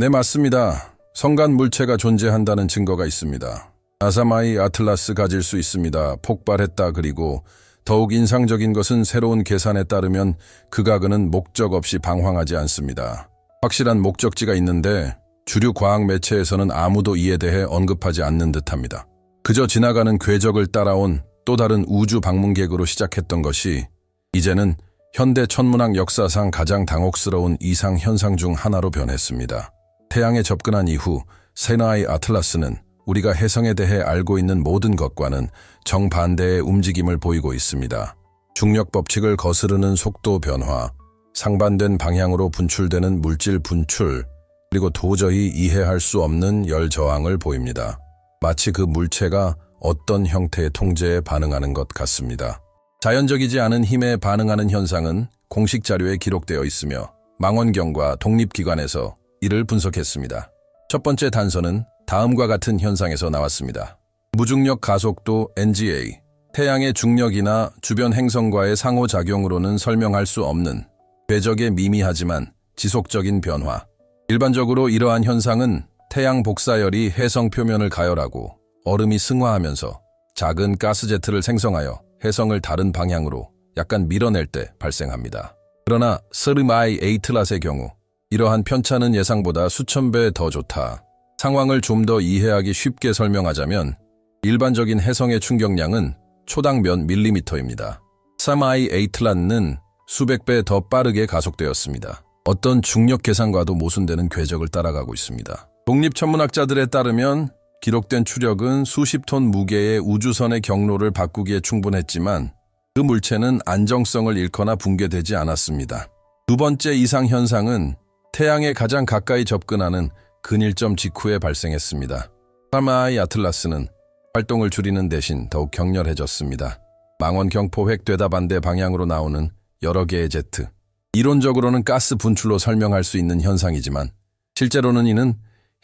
네, 맞습니다. 성간 물체가 존재한다는 증거가 있습니다. 아사마이 아틀라스 가질 수 있습니다. 폭발했다. 그리고 더욱 인상적인 것은 새로운 계산에 따르면 극악은은 목적 없이 방황하지 않습니다. 확실한 목적지가 있는데 주류 과학 매체에서는 아무도 이에 대해 언급하지 않는 듯합니다. 그저 지나가는 궤적을 따라온 또 다른 우주 방문객으로 시작했던 것이 이제는 현대 천문학 역사상 가장 당혹스러운 이상 현상 중 하나로 변했습니다. 태양에 접근한 이후 세나이 아틀라스는 우리가 혜성에 대해 알고 있는 모든 것과는 정반대의 움직임을 보이고 있습니다. 중력 법칙을 거스르는 속도 변화, 상반된 방향으로 분출되는 물질 분출, 그리고 도저히 이해할 수 없는 열 저항을 보입니다. 마치 그 물체가 어떤 형태의 통제에 반응하는 것 같습니다. 자연적이지 않은 힘에 반응하는 현상은 공식 자료에 기록되어 있으며 망원경과 독립기관에서 이를 분석했습니다. 첫 번째 단서는 다음과 같은 현상에서 나왔습니다. 무중력 가속도 NGA, 태양의 중력이나 주변 행성과의 상호작용으로는 설명할 수 없는 궤적의 미미하지만 지속적인 변화. 일반적으로 이러한 현상은 태양 복사열이 혜성 표면을 가열하고 얼음이 승화하면서 작은 가스제트를 생성하여 혜성을 다른 방향으로 약간 밀어낼 때 발생합니다. 그러나 스르마이 에이틀랏의 경우 이러한 편차는 예상보다 수천 배 더 좋다. 상황을 좀 더 이해하기 쉽게 설명하자면 일반적인 혜성의 충격량은 초당 몇 밀리미터입니다. 사마이 에이틀랏는 수백 배 더 빠르게 가속되었습니다. 어떤 중력 계산과도 모순되는 궤적을 따라가고 있습니다. 독립천문학자들에 따르면 기록된 추력은 수십 톤 무게의 우주선의 경로를 바꾸기에 충분했지만 그 물체는 안정성을 잃거나 붕괴되지 않았습니다. 두 번째 이상 현상은 태양에 가장 가까이 접근하는 근일점 직후에 발생했습니다. 사마이 아틀라스는 활동을 줄이는 대신 더욱 격렬해졌습니다. 망원경 포획 되다반대 방향으로 나오는 여러 개의 제트. 이론적으로는 가스 분출로 설명할 수 있는 현상이지만 실제로는 이는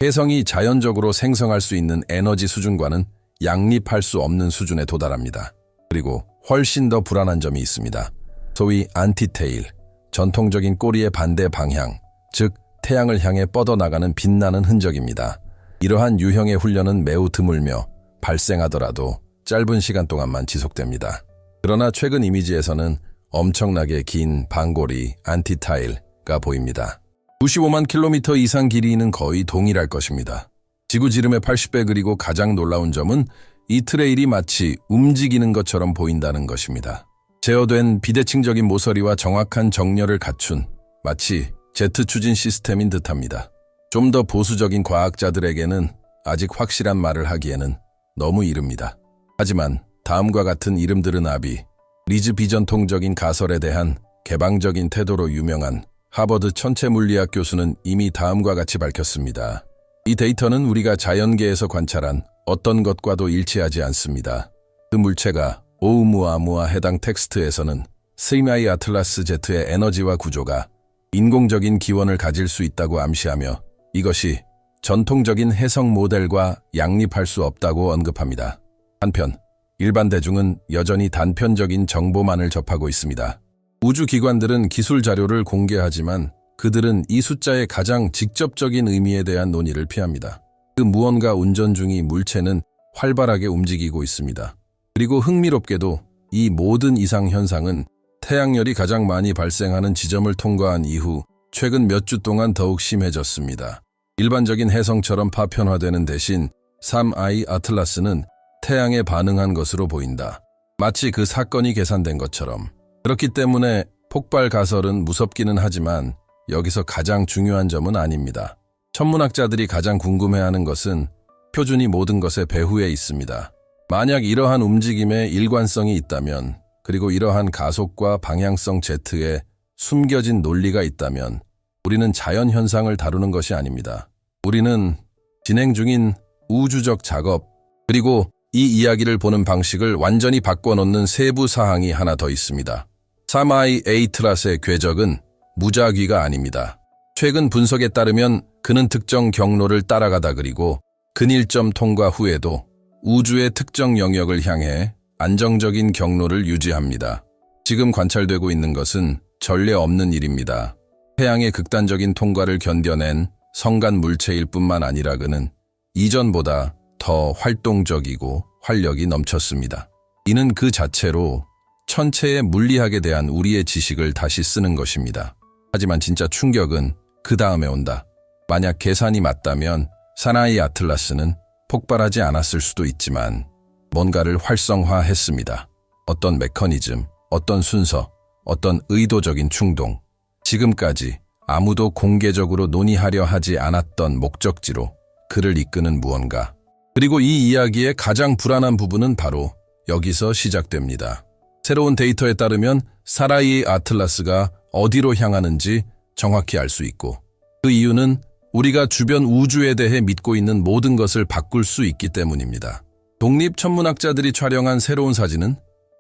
혜성이 자연적으로 생성할 수 있는 에너지 수준과는 양립할 수 없는 수준에 도달합니다. 그리고 훨씬 더 불안한 점이 있습니다. 소위 안티테일, 전통적인 꼬리의 반대 방향, 즉 태양을 향해 뻗어나가는 빛나는 흔적입니다. 이러한 유형의 훈련은 매우 드물며 발생하더라도 짧은 시간 동안만 지속됩니다. 그러나 최근 이미지에서는 엄청나게 긴 반고리 안티타일가 보입니다. 95만 킬로미터 이상 길이는 거의 동일할 것입니다. 지구 지름의 80배. 그리고 가장 놀라운 점은 이 트레일이 마치 움직이는 것처럼 보인다는 것입니다. 제어된 비대칭적인 모서리와 정확한 정렬을 갖춘 마치 제트 추진 시스템인 듯합니다. 좀 더 보수적인 과학자들에게는 아직 확실한 말을 하기에는 너무 이릅니다. 하지만 다음과 같은 이름들은 아비, 리즈 비전통적인 가설에 대한 개방적인 태도로 유명한 하버드 천체물리학 교수는 이미 다음과 같이 밝혔습니다. 이 데이터는 우리가 자연계에서 관찰한 어떤 것과도 일치하지 않습니다. 그 물체가 오우무아무아 해당 텍스트에서는 스이마이 아틀라스 제트의 에너지와 구조가 인공적인 기원을 가질 수 있다고 암시하며 이것이 전통적인 혜성 모델과 양립할 수 없다고 언급합니다. 한편 일반 대중은 여전히 단편적인 정보만을 접하고 있습니다. 우주기관들은 기술 자료를 공개하지만 그들은 이 숫자의 가장 직접적인 의미에 대한 논의를 피합니다. 그 무언가 운전 중이 물체는 활발하게 움직이고 있습니다. 그리고 흥미롭게도 이 모든 이상 현상은 태양열이 가장 많이 발생하는 지점을 통과한 이후 최근 몇 주 동안 더욱 심해졌습니다. 일반적인 혜성처럼 파편화되는 대신 사마이 아틀라스는 태양에 반응한 것으로 보인다. 마치 그 사건이 계산된 것처럼. 그렇기 때문에 폭발 가설은 무섭기는 하지만 여기서 가장 중요한 점은 아닙니다. 천문학자들이 가장 궁금해하는 것은 표준이 모든 것의 배후에 있습니다. 만약 이러한 움직임에 일관성이 있다면, 그리고 이러한 가속과 방향성 제트에 숨겨진 논리가 있다면 우리는 자연현상을 다루는 것이 아닙니다. 우리는 진행 중인 우주적 작업, 그리고 이 이야기를 보는 방식을 완전히 바꿔놓는 세부 사항이 하나 더 있습니다. 사마이 에이틀랏의 궤적은 무작위가 아닙니다. 최근 분석에 따르면 그는 특정 경로를 따라가다 그리고 근일점 통과 후에도 우주의 특정 영역을 향해 안정적인 경로를 유지합니다. 지금 관찰되고 있는 것은 전례 없는 일입니다. 태양의 극단적인 통과를 견뎌낸 성간 물체일 뿐만 아니라 그는 이전보다 더 활동적이고 활력이 넘쳤습니다. 이는 그 자체로 천체의 물리학에 대한 우리의 지식을 다시 쓰는 것입니다. 하지만 진짜 충격은 그 다음에 온다. 만약 계산이 맞다면 사나이 아틀라스는 폭발하지 않았을 수도 있지만 뭔가를 활성화했습니다. 어떤 메커니즘, 어떤 순서, 어떤 의도적인 충동, 지금까지 아무도 공개적으로 논의하려 하지 않았던 목적지로 그를 이끄는 무언가. 그리고 이 이야기의 가장 불안한 부분은 바로 여기서 시작됩니다. 새로운 데이터에 따르면 사나이 아틀라스가 어디로 향하는지 정확히 알 수 있고, 그 이유는 우리가 주변 우주에 대해 믿고 있는 모든 것을 바꿀 수 있기 때문입니다. 독립천문학자들이 촬영한 새로운 사진은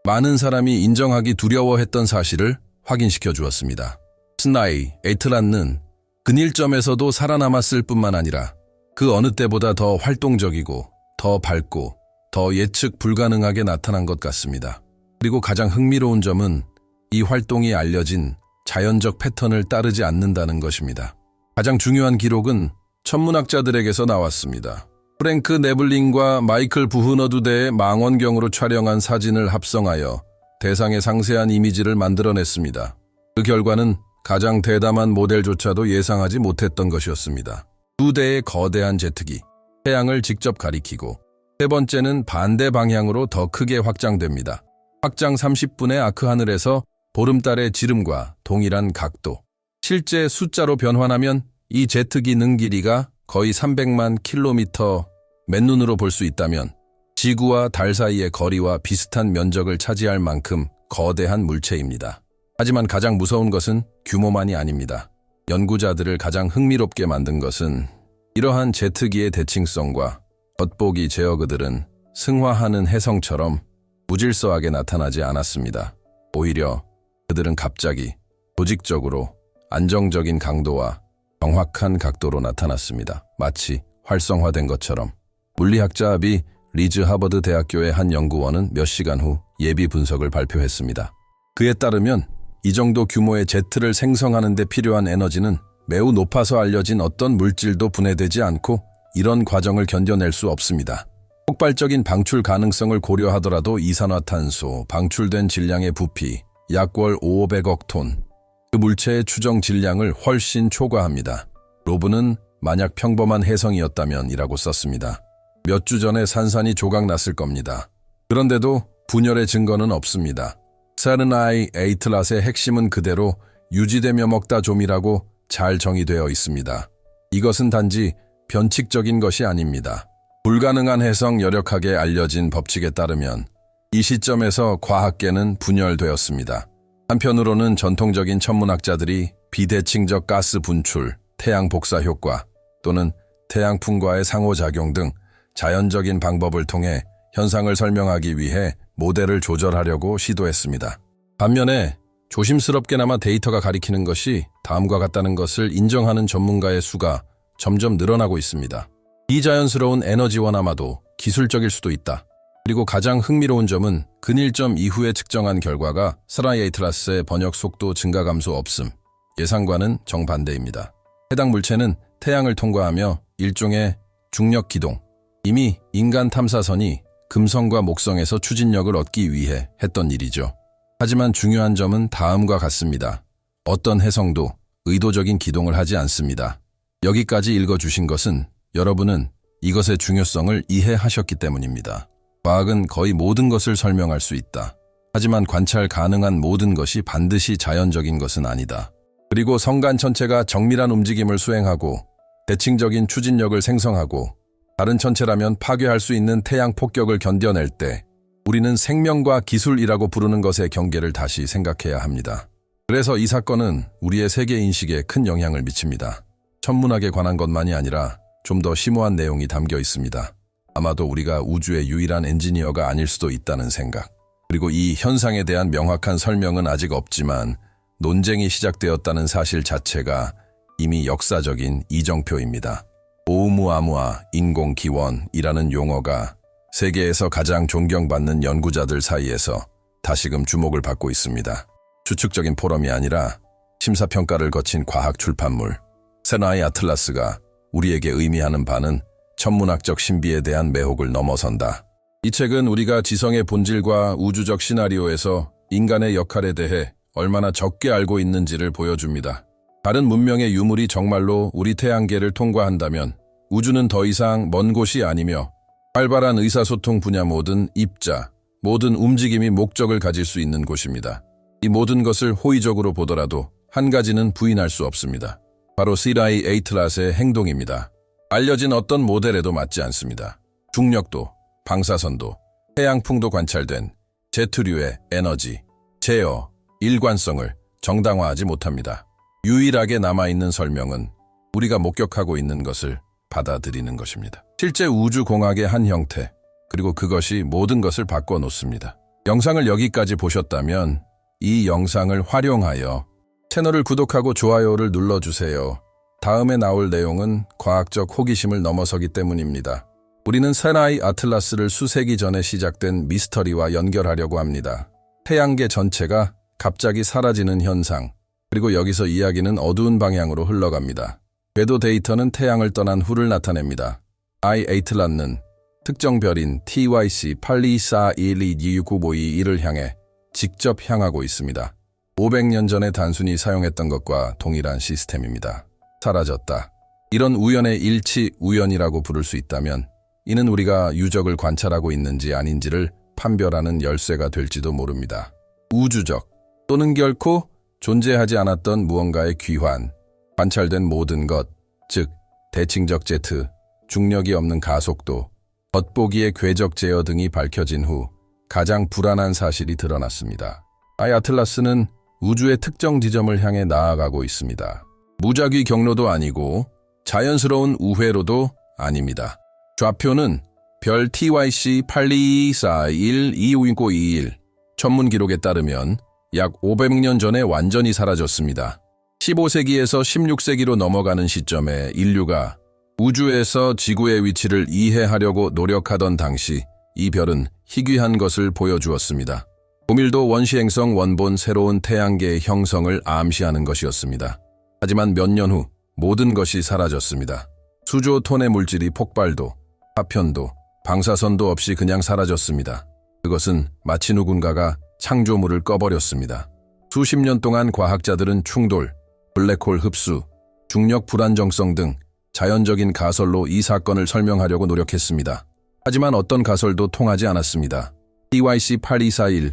많은 사람이 인정하기 두려워했던 사실을 확인시켜 주었습니다. 사나이 아틀라스는 근일점에서도 살아남았을 뿐만 아니라 그 어느 때보다 더 활동적이고 더 밝고 더 예측 불가능하게 나타난 것 같습니다. 그리고 가장 흥미로운 점은 이 활동이 알려진 자연적 패턴을 따르지 않는다는 것입니다. 가장 중요한 기록은 천문학자들에게서 나왔습니다. 프랭크 네블링과 마이클 부흐너두대의 망원경으로 촬영한 사진을 합성하여 대상의 상세한 이미지를 만들어냈습니다. 그 결과는 가장 대담한 모델조차도 예상하지 못했던 것이었습니다. 두 대의 거대한 제트기, 태양을 직접 가리키고, 세 번째는 반대 방향으로 더 크게 확장됩니다. 확장 30분의 아크하늘에서 보름달의 지름과 동일한 각도. 실제 숫자로 변환하면 이 제트기 능 길이가 거의 300만 킬로미터, 맨눈으로 볼 수 있다면 지구와 달 사이의 거리와 비슷한 면적을 차지할 만큼 거대한 물체입니다. 하지만 가장 무서운 것은 규모만이 아닙니다. 연구자들을 가장 흥미롭게 만든 것은 이러한 제트기의 대칭성과 겉보기 제어 그들은 승화하는 혜성처럼 무질서하게 나타나지 않았습니다. 오히려 그들은 갑자기 조직적으로 안정적인 강도와 정확한 각도로 나타났습니다. 마치 활성화된 것처럼. 물리학자 아비 리즈 하버드 대학교의 한 연구원은 몇 시간 후 예비 분석을 발표했습니다. 그에 따르면 이 정도 규모의 제트를 생성하는 데 필요한 에너지는 매우 높아서 알려진 어떤 물질도 분해되지 않고 이런 과정을 견뎌낼 수 없습니다. 폭발적인 방출 가능성을 고려하더라도 이산화탄소, 방출된 질량의 부피, 약 월 500억 톤, 그 물체의 추정 질량을 훨씬 초과합니다. 로브는 만약 평범한 혜성이었다면 이라고 썼습니다. 몇 주 전에 산산이 조각났을 겁니다. 그런데도 분열의 증거는 없습니다. 사나이 아틀라스의 핵심은 그대로 유지되며 먹다 좀이라고 잘 정의되어 있습니다. 이것은 단지 변칙적인 것이 아닙니다. 불가능한 혜성 여력학에 알려진 법칙에 따르면 이 시점에서 과학계는 분열되었습니다. 한편으로는 전통적인 천문학자들이 비대칭적 가스 분출, 태양 복사 효과 또는 태양풍과의 상호작용 등 자연적인 방법을 통해 현상을 설명하기 위해 모델을 조절하려고 시도했습니다. 반면에 조심스럽게나마 데이터가 가리키는 것이 다음과 같다는 것을 인정하는 전문가의 수가 점점 늘어나고 있습니다. 비자연스러운 에너지원 아마도 기술적일 수도 있다. 그리고 가장 흥미로운 점은 근일점 이후에 측정한 결과가 사나이 아틀라스의 번역 속도 증가 감소 없음, 예상과는 정반대입니다. 해당 물체는 태양을 통과하며 일종의 중력 기동, 이미 인간 탐사선이 금성과 목성에서 추진력을 얻기 위해 했던 일이죠. 하지만 중요한 점은 다음과 같습니다. 어떤 혜성도 의도적인 기동을 하지 않습니다. 여기까지 읽어주신 것은 여러분은 이것의 중요성을 이해하셨기 때문입니다. 과학은 거의 모든 것을 설명할 수 있다. 하지만 관찰 가능한 모든 것이 반드시 자연적인 것은 아니다. 그리고 성간 천체가 정밀한 움직임을 수행하고 대칭적인 추진력을 생성하고 다른 천체라면 파괴할 수 있는 태양 폭격을 견뎌낼 때 우리는 생명과 기술이라고 부르는 것의 경계를 다시 생각해야 합니다. 그래서 이 사건은 우리의 세계인식에 큰 영향을 미칩니다. 천문학에 관한 것만이 아니라 좀 더 심오한 내용이 담겨 있습니다. 아마도 우리가 우주의 유일한 엔지니어가 아닐 수도 있다는 생각. 그리고 이 현상에 대한 명확한 설명은 아직 없지만 논쟁이 시작되었다는 사실 자체가 이미 역사적인 이정표입니다. 오umuamua 인공기원이라는 용어가 세계에서 가장 존경받는 연구자들 사이에서 다시금 주목을 받고 있습니다. 추측적인 포럼이 아니라 심사평가를 거친 과학 출판물. 사나이 아틀라스가 우리에게 의미하는 바는 천문학적 신비에 대한 매혹을 넘어선다. 이 책은 우리가 지성의 본질과 우주적 시나리오에서 인간의 역할에 대해 얼마나 적게 알고 있는지를 보여줍니다. 다른 문명의 유물이 정말로 우리 태양계를 통과한다면 우주는 더 이상 먼 곳이 아니며 활발한 의사소통 분야 모든 입자, 모든 움직임이 목적을 가질 수 있는 곳입니다. 이 모든 것을 호의적으로 보더라도 한 가지는 부인할 수 없습니다. 바로 시라이 에이틀랏의 행동입니다. 알려진 어떤 모델에도 맞지 않습니다. 중력도, 방사선도, 해양풍도 관찰된 제트류의 에너지, 제어, 일관성을 정당화하지 못합니다. 유일하게 남아있는 설명은 우리가 목격하고 있는 것을 받아들이는 것입니다. 실제 우주공학의 한 형태, 그리고 그것이 모든 것을 바꿔놓습니다. 영상을 여기까지 보셨다면 이 영상을 활용하여 채널을 구독하고 좋아요를 눌러주세요. 다음에 나올 내용은 과학적 호기심을 넘어서기 때문입니다. 우리는 세라이 아틀라스를 수세기 전에 시작된 미스터리와 연결하려고 합니다. 태양계 전체가 갑자기 사라지는 현상, 그리고 여기서 이야기는 어두운 방향으로 흘러갑니다. 궤도 데이터는 태양을 떠난 후를 나타냅니다. 에이틀랏는 특정 별인 TYC 8241269522를 향해 직접 향하고 있습니다. 500년 전에 단순히 사용했던 것과 동일한 시스템입니다. 사라졌다. 이런 우연의 일치, 우연이라고 부를 수 있다면 이는 우리가 유적을 관찰하고 있는지 아닌지를 판별하는 열쇠가 될지도 모릅니다. 우주적 또는 결코 존재하지 않았던 무언가의 귀환, 관찰된 모든 것, 즉 대칭적 제트, 중력이 없는 가속도, 겉보기의 궤적 제어 등이 밝혀진 후 가장 불안한 사실이 드러났습니다. 아틀라스는 우주의 특정 지점을 향해 나아가고 있습니다. 무작위 경로도 아니고 자연스러운 우회로도 아닙니다. 좌표는 별 TYC 82412521 천문 기록에 따르면 약 500년 전에 완전히 사라졌습니다. 15세기에서 16세기로 넘어가는 시점에 인류가 우주에서 지구의 위치를 이해하려고 노력하던 당시 이 별은 희귀한 것을 보여주었습니다. 고밀도 원시행성 원본 새로운 태양계의 형성을 암시하는 것이었습니다. 하지만 몇 년 후 모든 것이 사라졌습니다. 수조 톤의 물질이 폭발도, 파편도, 방사선도 없이 그냥 사라졌습니다. 그것은 마치 누군가가 창조물을 꺼버렸습니다. 수십 년 동안 과학자들은 충돌, 블랙홀 흡수, 중력 불안정성 등 자연적인 가설로 이 사건을 설명하려고 노력했습니다. 하지만 어떤 가설도 통하지 않았습니다. TYC 8241,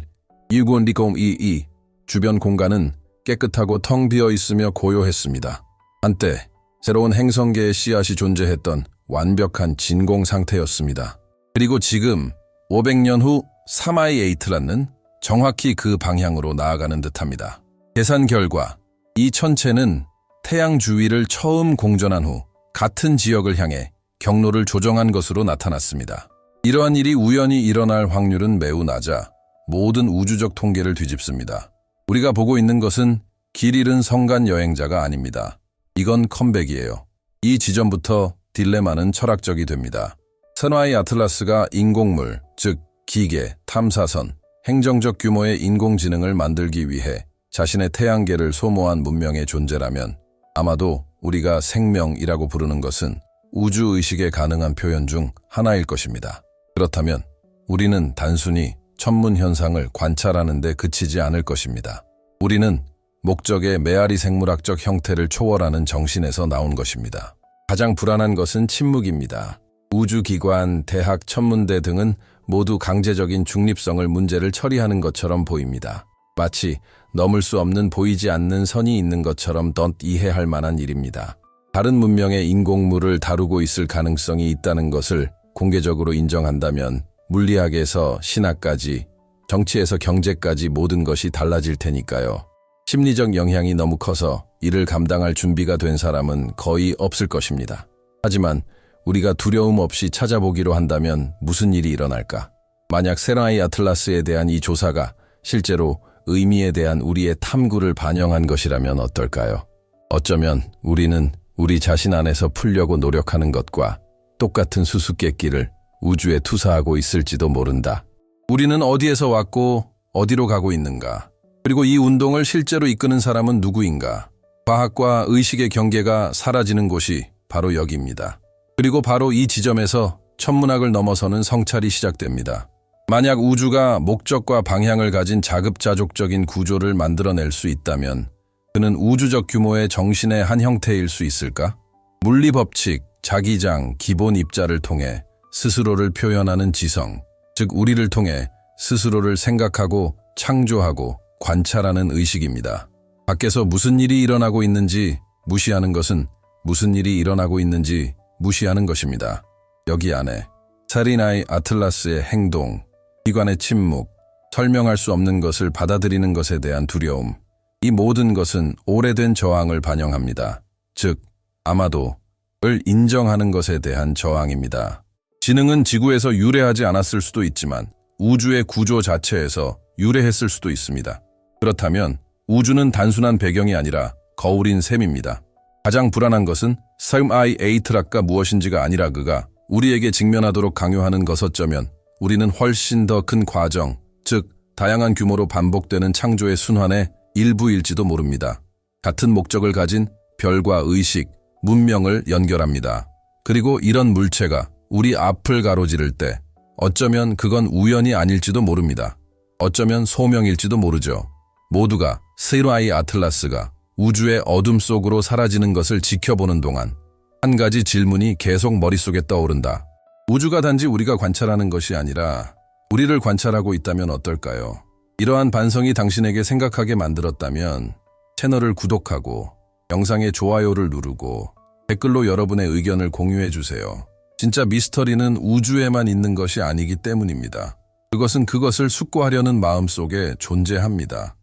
61022 주변 공간은 깨끗하고 텅 비어 있으며 고요했습니다. 한때 새로운 행성계의 씨앗이 존재했던 완벽한 진공 상태였습니다. 그리고 지금 500년 후 에이틀랏는 정확히 그 방향으로 나아가는 듯합니다. 계산 결과 이 천체는 태양 주위를 처음 공전한 후 같은 지역을 향해 경로를 조정한 것으로 나타났습니다. 이러한 일이 우연히 일어날 확률은 매우 낮아 모든 우주적 통계를 뒤집습니다. 우리가 보고 있는 것은 길 잃은 성간 여행자가 아닙니다. 이건 컴백이에요. 이 지점부터 딜레마는 철학적이 됩니다. 세라이 아틀라스가 인공물, 즉 기계, 탐사선, 행정적 규모의 인공지능을 만들기 위해 자신의 태양계를 소모한 문명의 존재라면 아마도 우리가 생명이라고 부르는 것은 우주의식의 가능한 표현 중 하나일 것입니다. 그렇다면 우리는 단순히 천문 현상을 관찰하는 데 그치지 않을 것입니다. 우리는 목적의 메아리 생물학적 형태를 초월하는 정신에서 나온 것입니다. 가장 불안한 것은 침묵입니다. 우주기관, 대학, 천문대 등은 모두 강제적인 중립성을 문제를 처리하는 것처럼 보입니다. 마치 넘을 수 없는 보이지 않는 선이 있는 것처럼 이해할 만한 일입니다. 다른 문명의 인공물을 다루고 있을 가능성이 있다는 것을 공개적으로 인정한다면 물리학에서 신학까지, 정치에서 경제까지 모든 것이 달라질 테니까요. 심리적 영향이 너무 커서 이를 감당할 준비가 된 사람은 거의 없을 것입니다. 하지만 우리가 두려움 없이 찾아보기로 한다면 무슨 일이 일어날까? 만약 세라이 아틀라스에 대한 이 조사가 실제로 의미에 대한 우리의 탐구를 반영한 것이라면 어떨까요? 어쩌면 우리는 우리 자신 안에서 풀려고 노력하는 것과 똑같은 수수께끼를 우주에 투사하고 있을지도 모른다. 우리는 어디에서 왔고 어디로 가고 있는가? 그리고 이 운동을 실제로 이끄는 사람은 누구인가? 과학과 의식의 경계가 사라지는 곳이 바로 여기입니다. 그리고 바로 이 지점에서 천문학을 넘어서는 성찰이 시작됩니다. 만약 우주가 목적과 방향을 가진 자급자족적인 구조를 만들어낼 수 있다면 그는 우주적 규모의 정신의 한 형태일 수 있을까? 물리법칙, 자기장, 기본 입자를 통해 스스로를 표현하는 지성, 즉 우리를 통해 스스로를 생각하고 창조하고 관찰하는 의식입니다. 밖에서 무슨 일이 일어나고 있는지 무시하는 것은 무슨 일이 일어나고 있는지 무시하는 것입니다. 여기 안에 사리나이 아틀라스의 행동, 기관의 침묵, 설명할 수 없는 것을 받아들이는 것에 대한 두려움, 이 모든 것은 오래된 저항을 반영합니다. 즉, 아마도를 인정하는 것에 대한 저항입니다. 지능은 지구에서 유래하지 않았을 수도 있지만 우주의 구조 자체에서 유래했을 수도 있습니다. 그렇다면 우주는 단순한 배경이 아니라 거울인 셈입니다. 가장 불안한 것은 사음아이 에이트락가 무엇인지가 아니라 그가 우리에게 직면하도록 강요하는 것어쩌면 우리는 훨씬 더 큰 과정, 즉 다양한 규모로 반복되는 창조의 순환의 일부일지도 모릅니다. 같은 목적을 가진 별과 의식, 문명을 연결합니다. 그리고 이런 물체가 우리 앞을 가로지를 때 어쩌면 그건 우연이 아닐지도 모릅니다. 어쩌면 소명일지도 모르죠. 모두가 사리나이 아틀라스가 우주의 어둠 속으로 사라지는 것을 지켜보는 동안 한 가지 질문이 계속 머릿속에 떠오른다. 우주가 단지 우리가 관찰하는 것이 아니라 우리를 관찰하고 있다면 어떨까요? 이러한 반성이 당신에게 생각하게 만들었다면 채널을 구독하고 영상에 좋아요를 누르고 댓글로 여러분의 의견을 공유해 주세요. 진짜 미스터리는 우주에만 있는 것이 아니기 때문입니다. 그것은 그것을 숙고하려는 마음 속에 존재합니다.